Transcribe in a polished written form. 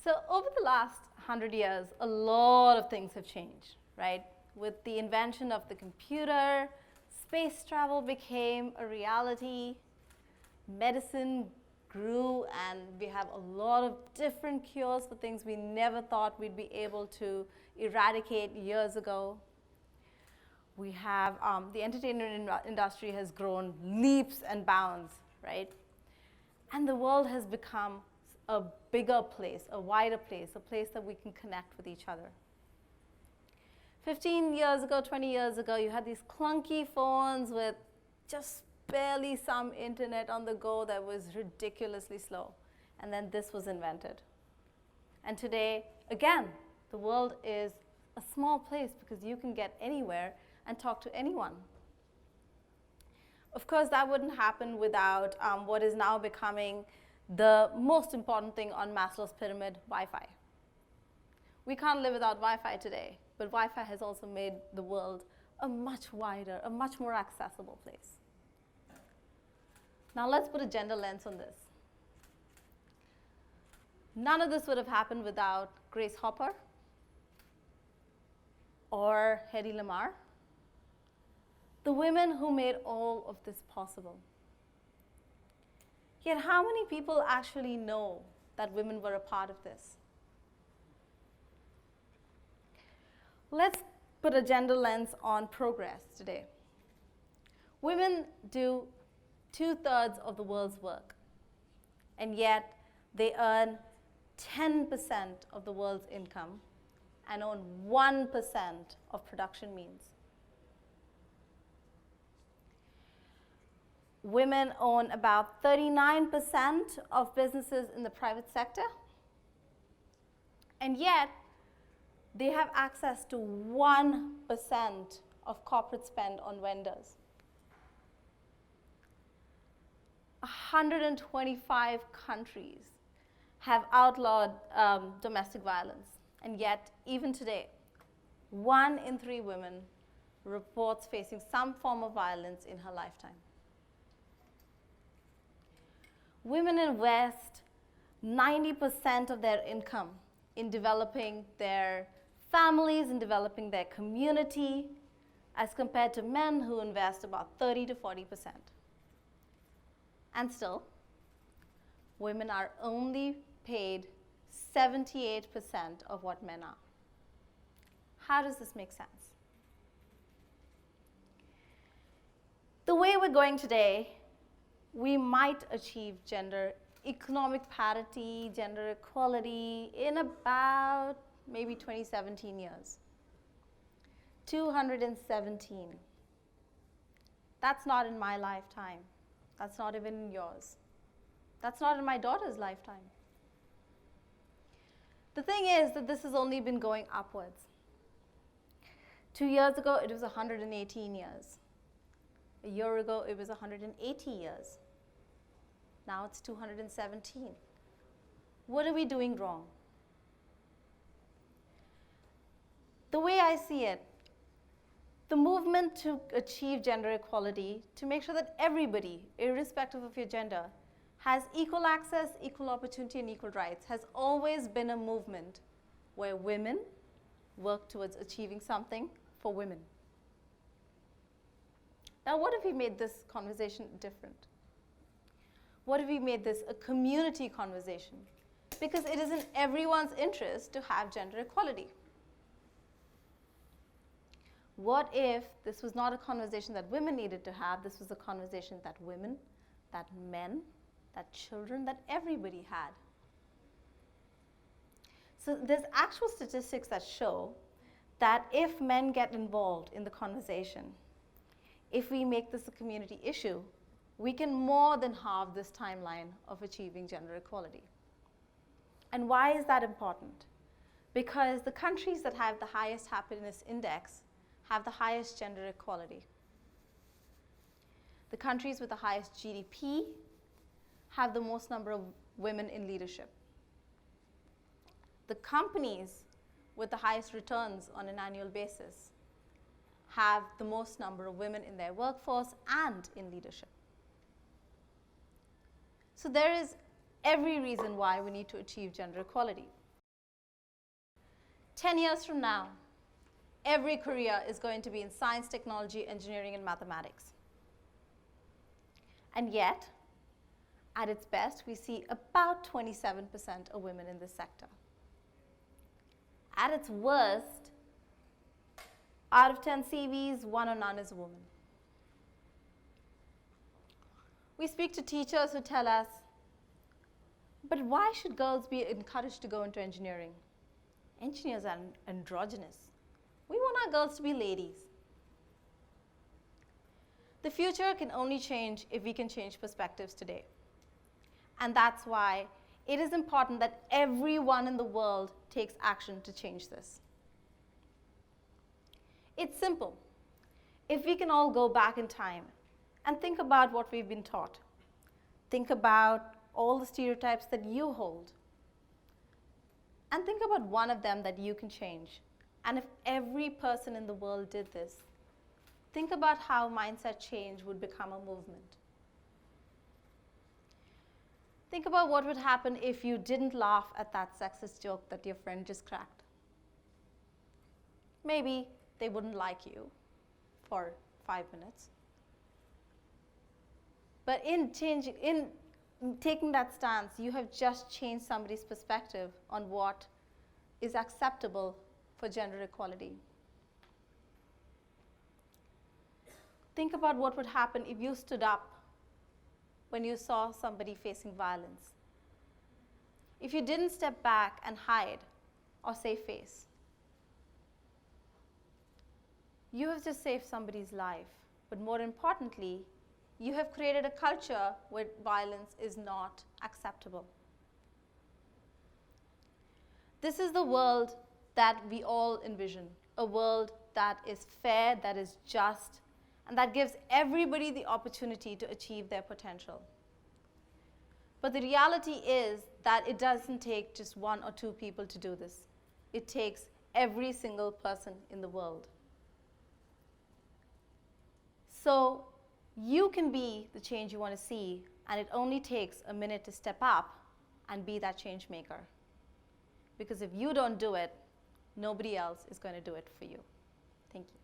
So over the last 100 years, a lot of things have changed, right? With the invention of the computer, space travel became a reality, medicine grew, and we have a lot of different cures for things we never thought we'd be able to eradicate years ago. We have the entertainment industry has grown leaps and bounds, right? And the world has become a bigger place, a wider place, a place that we can connect with each other. 15 years ago, 20 years ago, you had these clunky phones with just barely some internet on the go that was ridiculously slow. And then this was invented. And today, again, the world is a small place because you can get anywhere and talk to anyone. Of course, that wouldn't happen without what is now becoming the most important thing on Maslow's pyramid, Wi-Fi. We can't live without Wi-Fi today, but Wi-Fi has also made the world a much wider, a much more accessible place. Now let's put a gender lens on this. None of this would have happened without Grace Hopper or Hedy Lamarr, the women who made all of this possible. Yet how many people actually know that women were a part of this? Let's put a gender lens on progress today. Women do 2/3 of the world's work, and yet they earn 10% of the world's income and own 1% of production means. Women own about 39% of businesses in the private sector, and yet they have access to 1% of corporate spend on vendors. 125 countries have outlawed domestic violence, and yet, even today, 1 in 3 women reports facing some form of violence in her lifetime. Women invest 90% of their income in developing their families, in developing their community, as compared to men who invest about 30 to 40%. And still, women are only paid 78% of what men are. How does this make sense? The way we're going today, we might achieve gender economic parity, gender equality in about maybe 17 years. 217. That's not in my lifetime. That's not even in yours. That's not in my daughter's lifetime. The thing is that this has only been going upwards. 2 years ago, it was 118 years. A year ago, it was 180 years. Now it's 217. What are we doing wrong? The way I see it, the movement to achieve gender equality, to make sure that everybody, irrespective of your gender, has equal access, equal opportunity, and equal rights, has always been a movement where women work towards achieving something for women. Now, what if we made this conversation different? What if we made this a community conversation? Because it is in everyone's interest to have gender equality. What if this was not a conversation that women needed to have, this was a conversation that women, that men, that children, that everybody had? So there's actual statistics that show that if men get involved in the conversation, if we make this a community issue, we can more than halve this timeline of achieving gender equality. And why is that important? Because the countries that have the highest happiness index have the highest gender equality. The countries with the highest GDP have the most number of women in leadership. The companies with the highest returns on an annual basis have the most number of women in their workforce and in leadership. So there is every reason why we need to achieve gender equality. 10 years from now, every career is going to be in science, technology, engineering, and mathematics. And yet, at its best, we see about 27% of women in this sector. At its worst, out of 10 CVs, 1 or none is a woman. We speak to teachers who tell us, but why should girls be encouraged to go into engineering? Engineers are androgynous. We want our girls to be ladies. The future can only change if we can change perspectives today. And that's why it is important that everyone in the world takes action to change this. It's simple. If we can all go back in time and think about what we've been taught, think about all the stereotypes that you hold, and think about one of them that you can change. And if every person in the world did this, think about how mindset change would become a movement. Think about what would happen if you didn't laugh at that sexist joke that your friend just cracked. Maybe they wouldn't like you for 5 minutes. But in taking that stance, you have just changed somebody's perspective on what is acceptable for gender equality. Think about what would happen if you stood up when you saw somebody facing violence. If you didn't step back and hide or save face. You have just saved somebody's life, but more importantly, you have created a culture where violence is not acceptable. This is the world that we all envision, a world that is fair, that is just, and that gives everybody the opportunity to achieve their potential. But the reality is that it doesn't take just 1 or 2 people to do this. It takes every single person in the world. So you can be the change you want to see, and it only takes a minute to step up and be that change maker. Because if you don't do it, nobody else is going to do it for you. Thank you.